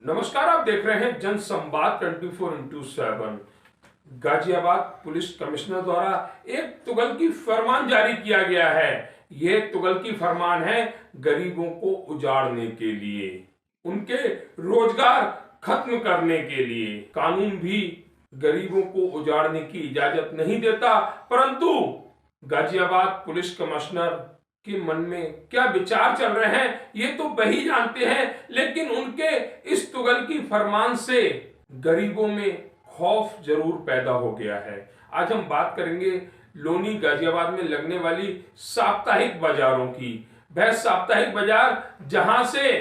नमस्कार, आप देख रहे हैं जनसंवाद 24x7। गाजियाबाद पुलिस कमिश्नर द्वारा एक तुगलकी फरमान जारी किया गया है। यह तुगलकी फरमान है गरीबों को उजाड़ने के लिए, उनके रोजगार खत्म करने के लिए। कानून भी गरीबों को उजाड़ने की इजाजत नहीं देता, परंतु गाजियाबाद पुलिस कमिश्नर के मन में क्या विचार चल रहे हैं ये तो वही जानते हैं, लेकिन उनके इस तुगलकी फरमान से गरीबों में खौफ जरूर पैदा हो गया है। आज हम बात करेंगे लोनी गाजियाबाद में लगने वाली साप्ताहिक बाजारों की। वह साप्ताहिक बाजार जहां से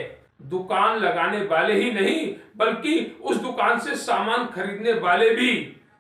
दुकान लगाने वाले ही नहीं बल्कि उस दुकान से सामान खरीदने वाले भी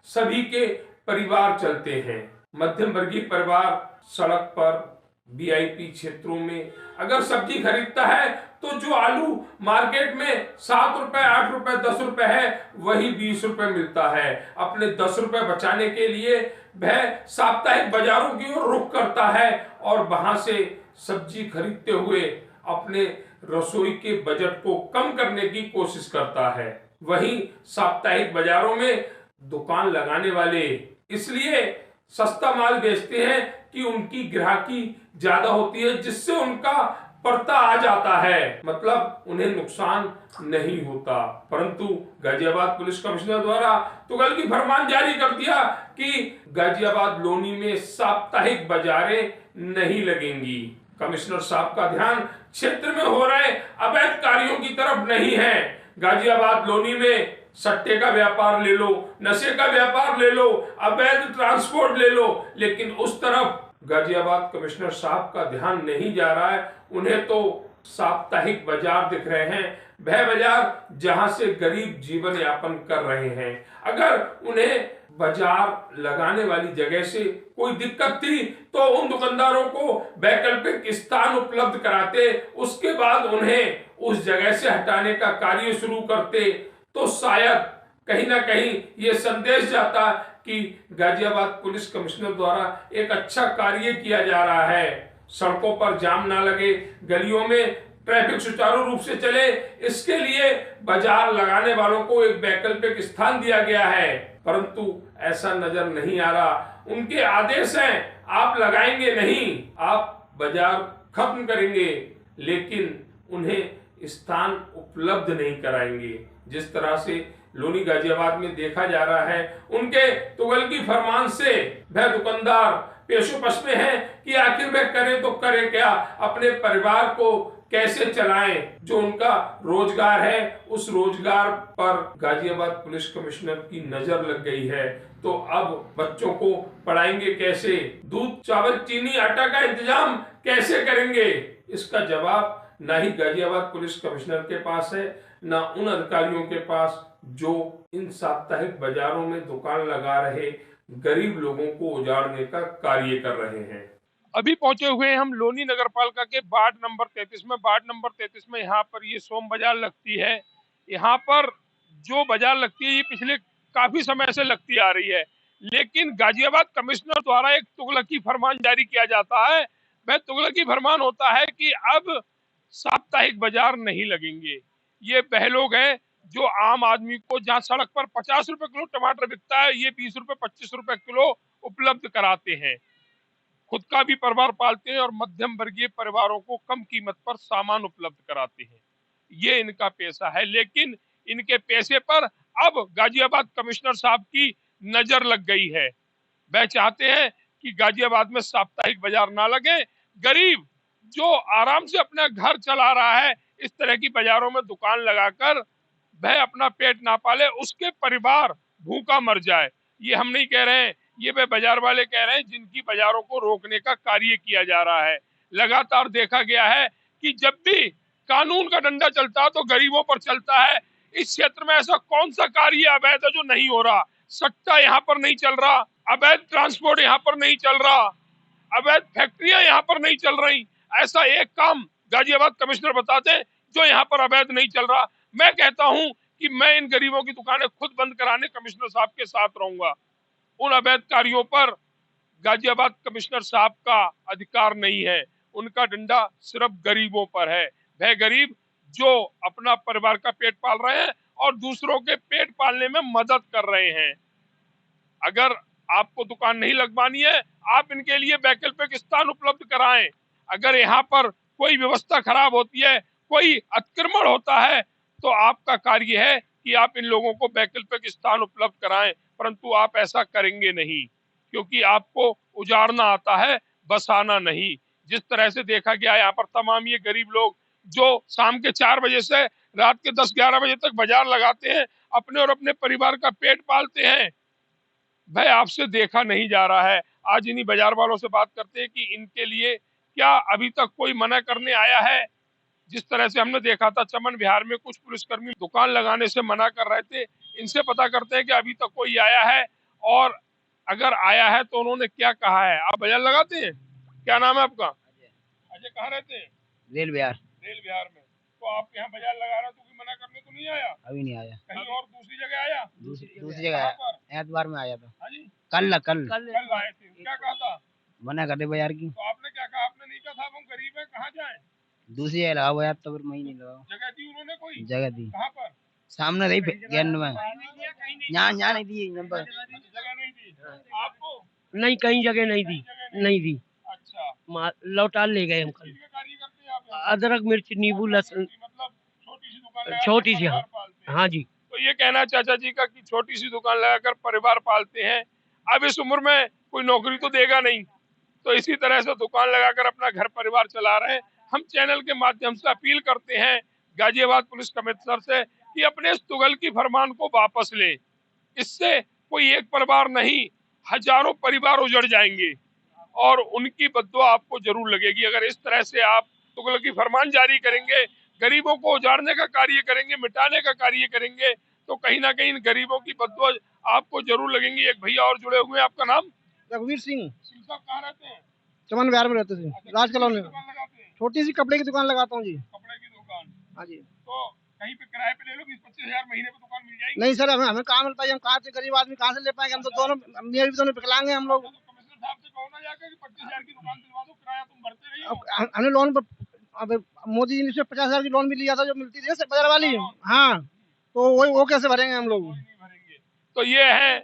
सभी के परिवार चलते हैं। मध्यम वर्गीय परिवार सड़क पर वीआईपी क्षेत्रों में अगर सब्जी खरीदता है तो जो आलू मार्केट में 7 रुपए 8 रुपए 10 रुपए है वही 20 रुपए मिलता है। अपने 10 रुपए बचाने के लिए वह साप्ताहिक बाजारों की ओर रुख करता है और वहां से सब्जी खरीदते हुए अपने रसोई के बजट को कम करने की कोशिश करता है। वहीं साप्ताहिक बाजारों में दुकान लगाने वाले इसलिए सस्ता माल बेचते हैं कि उनकी ग्राहकी ज्यादा होती है, जिससे उनका पड़ता आ जाता है, मतलब उन्हें नुकसान नहीं होता। परंतु गाजियाबाद पुलिस कमिश्नर द्वारा तुगलकी फरमान जारी कर दिया कि गाजियाबाद लोनी में साप्ताहिक बाजारें नहीं लगेंगी। कमिश्नर साहब का ध्यान क्षेत्र में हो रहे अवैध कार्यों की तरफ नहीं है। गाजियाबाद लोनी में सट्टे का व्यापार ले लो, नशे का व्यापार ले लो, अवैध ट्रांसपोर्ट ले लो, लेकिन उस तरफ गाजियाबाद कमिश्नर साहब का ध्यान नहीं जा रहा है। उन्हें तो साप्ताहिक बाजार दिख रहे हैं, वह बाजार जहां से गरीब जीवन यापन कर रहे हैं। अगर उन्हें बाजार लगाने वाली जगह से कोई दिक्कत थी तो उन दुकानदारों को वैकल्पिक स्थान उपलब्ध कराते, उसके बाद उन्हें उस जगह से हटाने का कार्य शुरू करते, तो शायद कहीं ना कहीं ये संदेश जाता कि गाजियाबाद पुलिस कमिश्नर द्वारा एक अच्छा कार्य किया जा रहा है। सड़कों पर जाम ना लगे, गलियों में ट्रैफिक सुचारू रूप से चले, इसके लिए बाजार लगाने वालों को एक वैकल्पिक स्थान दिया गया है। परंतु ऐसा नजर नहीं आ रहा। उनके आदेश हैं आप लगाएंगे नहीं, आप बाजार खत्म करेंगे, लेकिन उन्हें स्थान उपलब्ध नहीं कराएंगे। जिस तरह से लोनी गाजियाबाद में देखा जा रहा है, उनके तुगलकी फरमान से वह दुकानदार पेशोपश में है कि आखिर वह करे तो करे क्या, अपने परिवार को कैसे चलाएं। जो उनका रोजगार है उस रोजगार पर गाजियाबाद पुलिस कमिश्नर की नजर लग गई है। तो अब बच्चों को पढ़ाएंगे कैसे, दूध चावल चीनी आटा का इंतजाम कैसे करेंगे, इसका जवाब ना ही गाजियाबाद पुलिस कमिश्नर के पास है ना उन अधिकारियों के पास जो इन साप्ताहिक बाजारों में दुकान लगा रहे गरीब लोगों को उजाड़ने का कार्य कर रहे हैं। अभी पहुंचे हुए हैं हम लोनी नगर पालिका के वार्ड नंबर 33 में। वार्ड नंबर 33 में यहाँ पर ये सोम बाजार लगती है। यहाँ पर जो बाजार लगती है ये पिछले काफी समय से लगती आ रही है, लेकिन गाजियाबाद कमिश्नर द्वारा एक तुगलकी फरमान जारी किया जाता है। वह तुगलकी फरमान होता है कि अब साप्ताहिक बाजार नहीं लगेंगे। ये वह लोग हैं जो आम आदमी को, जहाँ सड़क पर 50 रुपए किलो टमाटर बिकता है, ये 20 रुपए 25 रुपए किलो उपलब्ध कराते हैं। खुद का भी परिवार पालते हैं और मध्यम वर्गीय परिवारों को कम कीमत पर सामान उपलब्ध कराते हैं। ये इनका पेशा है, लेकिन इनके पैसे पर अब गाजियाबाद कमिश्नर साहब की नजर लग गई है। वह चाहते हैं कि गाजियाबाद में साप्ताहिक बाजार ना लगे। गरीब जो आराम से अपना घर चला रहा है, इस तरह की बाजारों में दुकान लगाकर वह अपना पेट ना पाले, उसके परिवार भूखा मर जाए। ये हम नहीं कह रहे हैं, ये वे बाजार वाले कह रहे हैं जिनकी बाजारों को रोकने का कार्य किया जा रहा है। लगातार देखा गया है कि जब भी कानून का डंडा चलता है तो गरीबों पर चलता है। इस क्षेत्र में ऐसा कौन सा कार्य अवैध है जो नहीं हो रहा? सट्टा यहाँ पर नहीं चल रहा, अवैध ट्रांसपोर्ट यहाँ पर नहीं चल रहा, अवैध फैक्ट्रियां यहाँ पर नहीं चल रही। ऐसा एक काम गाजियाबाद कमिश्नर बताते हैं जो यहाँ पर अवैध नहीं चल रहा। मैं कहता हूँ कि मैं इन गरीबों की दुकानें खुद बंद कराने कमिश्नर साहब के साथ रहूंगा। उन अवैध कार्यों पर गाजियाबाद कमिश्नर साहब का अधिकार नहीं है, उनका डंडा सिर्फ गरीबों पर है। वह गरीब जो अपना परिवार का पेट पाल रहे हैं और दूसरों के पेट पालने में मदद कर रहे हैं। अगर आपको दुकान नहीं लगवानी है, आप इनके लिए वैकल्पिक स्थान उपलब्ध कराएं। अगर यहाँ पर कोई व्यवस्था खराब होती है, कोई अतिक्रमण होता है, तो आपका कार्य है कि आप इन लोगों को वैकल्पिक स्थान उपलब्ध कराएं, परंतु आप ऐसा करेंगे नहीं, क्योंकि आपको उजाड़ना आता है, बसाना नहीं। जिस तरह से देखा गया यहाँ पर तमाम ये गरीब लोग जो शाम के 4 बजे से रात के 10-11 बजे तक बाजार लगाते हैं, अपने और अपने परिवार का पेट पालते हैं, भाई आपसे देखा नहीं जा रहा है। आज इन्हीं बाजार वालों से बात करते हैं कि इनके लिए क्या अभी तक कोई मना करने आया है। जिस तरह से हमने देखा था चमन विहार में कुछ पुलिसकर्मी दुकान लगाने से मना कर रहे थे, इनसे पता करते हैं कि अभी तक कोई आया है, और अगर आया है तो उन्होंने क्या कहा है। आप बाजार लगाते हैं, क्या नाम है आपका? अजय। कहाँ रहते हैं? रेल बिहार। रेल विहार में। तो आप यहाँ बाजार लगा रहे हो तो कोई मना करने तो नहीं आया? अभी नहीं आया। कहीं और दूसरी जगह आया? दूसरी जगह आया, एतवार में आया था। हाँ जी, कल कल आए थे। क्या कहा था? मना कर दे बाजार की। तो आपने क्या कहा? आपने नहीं कहा था हम गरीब हैं, कहाँ जाएं? दूसरी जगह लगाओ यार, तो फिर मैं ही नहीं लगाओ। जगह दी उन्होंने कोई? जगह दी, कहाँ पर? सामने रही गेंद में, यहाँ नहीं दी नंबर। जगह नहीं दी आपको? नहीं, कहीं जगह नहीं दी, नहीं दी। अच्छा, लौटा ले गए हम कल। किस कार्य करते हैं आप यहाँ? अदरक, मिर्च, नींबू, लहसुन, मतलब छोटी सी दुकान लगा छोटी कर सी, हाँ। परिवार पालते हैं। हाँ जी। तो ये कहना चाचा जी का कि छोटी सी दुकान लगाकर परिवार पालते हैं। अब इस उम्र में कोई नौकरी तो देगा नहीं, तो इसी तरह से दुकान लगाकर अपना घर परिवार चला रहे हैं। हम चैनल के माध्यम से अपील करते हैं गाजियाबाद पुलिस कमिश्नर से कि अपने इस तुगल की फरमान को वापस ले। इससे कोई एक परिवार नहीं, हजारों परिवार उजड़ जाएंगे और उनकी बद्दुआ आपको जरूर लगेगी। अगर इस तरह से आप तुगल की फरमान जारी करेंगे, गरीबों को उजाड़ने का कार्य करेंगे, मिटाने का कार्य करेंगे, तो कहीं ना कहीं इन गरीबों की बद्दुआ आपको जरूर लगेंगी। एक भैया और जुड़े हुए हैं, आपका नाम? रघुवीर सिंह। सिंह साहब कहाँ रहते हैं? चमन विहार में रहते थे, राज कॉलोनी में। दुकान लगाते हैं? छोटी सी कपड़े की दुकान लगाता हूँ जी। कपड़े की दुकान। हाँ जी। तो कहीं पे किराए पे ले लो, 20-25 हजार महीने पे दुकान मिल जाएगी? नहीं सर, हमें कहाँ मिल पाएगी, हम कहाँ से गरीब आदमी कहाँ से ले पाएंगे, हम तो दोनों मेरे भी दोनों विकलांग हैं हम लोग। तो कमिश्नर साहब से कहो ना जाकर कि 25,000 की दुकान दिलवा दो, किराया तुम भरते रहिए। अब हमने लोन पर, अब मोदी जी ने 50,000 की लोन भी लिया था जो मिलती थी बाजार वाली। हाँ, तो वो कैसे भरेंगे हम लोग? तो ये है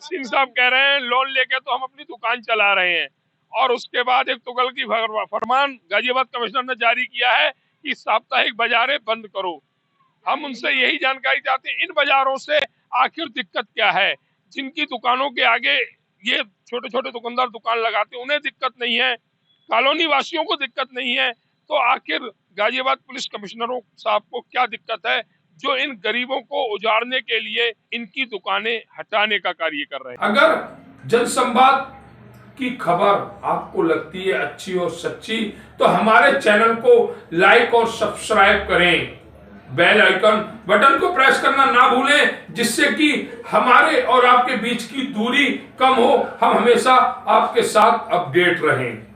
सिंह साहब कह रहे हैं लोन लेके तो हम अपनी दुकान चला रहे हैं, और उसके बाद एक तुगल की फरमान गाजियाबाद कमिश्नर ने जारी किया है कि साप्ताहिक बाजारें बंद करो। हम उनसे यही जानकारी चाहते हैं, इन बाजारों से आखिर दिक्कत क्या है? जिनकी दुकानों के आगे ये छोटे छोटे दुकानदार दुकान लगाते हैं उन्हें दिक्कत नहीं है, कॉलोनी वासियों को दिक्कत नहीं है, तो आखिर गाजियाबाद पुलिस कमिश्नरों साहब को क्या दिक्कत है जो इन गरीबों को उजाड़ने के लिए इनकी दुकानें हटाने का कार्य कर रहे हैं? अगर जनसंवाद की खबर आपको लगती है अच्छी और सच्ची, तो हमारे चैनल को लाइक और सब्सक्राइब करें, बेल आइकन बटन को प्रेस करना ना भूलें, जिससे कि हमारे और आपके बीच की दूरी कम हो, हम हमेशा आपके साथ अपडेट रहें।